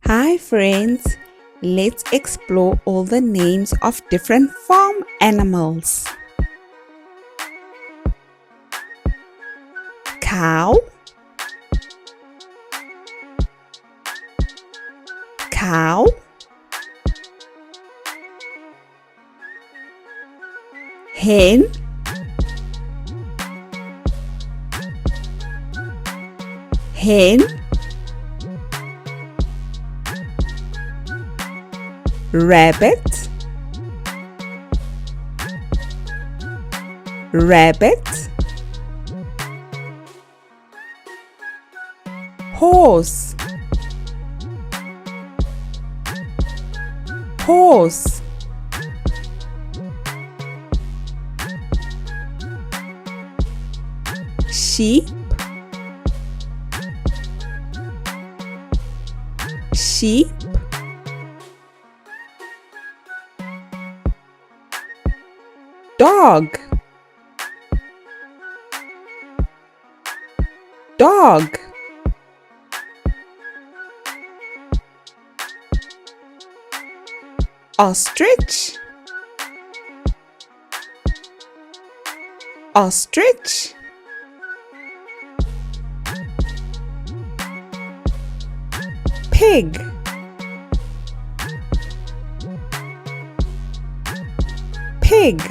Hi friends, let's explore all the names of different farm animals. Cow, cow, hen, hen, rabbit, rabbit, horse, horse, sheep, sheep, dog, dog, ostrich, ostrich, pig, pig,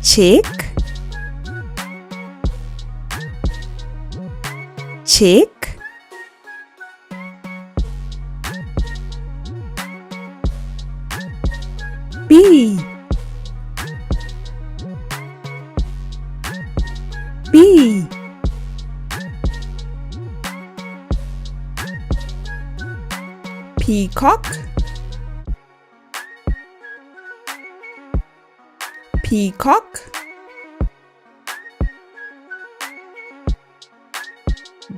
chick, chick, bee, bee, peacock, peacock,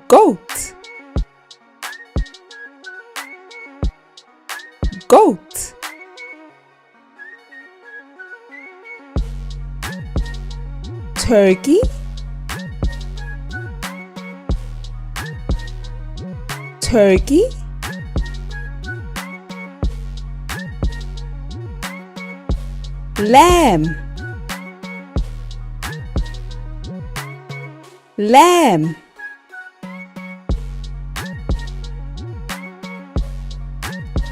goat, goat, turkey, turkey, lamb, lamb,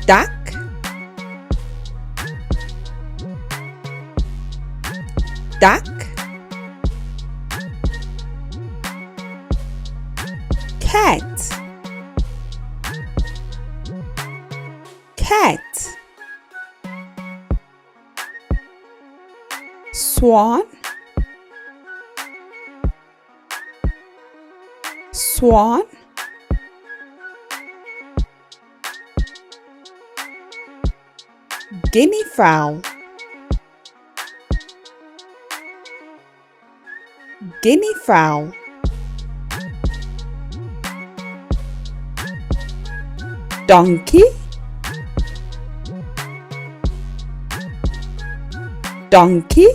duck, duck, cat, cat, swan, swan, guinea fowl, guinea fowl, donkey, donkey,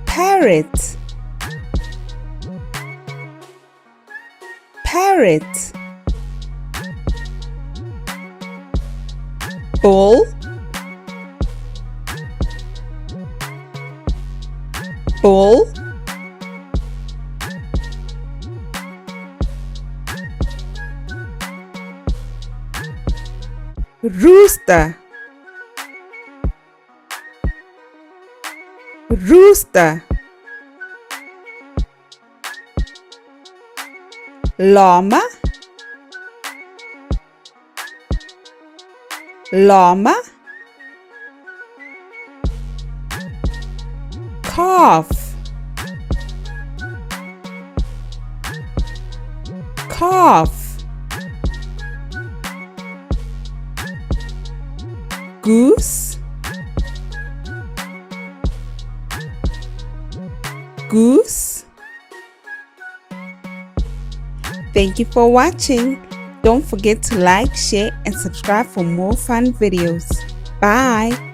parrot, parrot, bull, bull, rooster, rooster, llama, llama, calf, calf, goose, goose. Thank you for watching. Don't forget to like, share, and subscribe for more fun videos. Bye.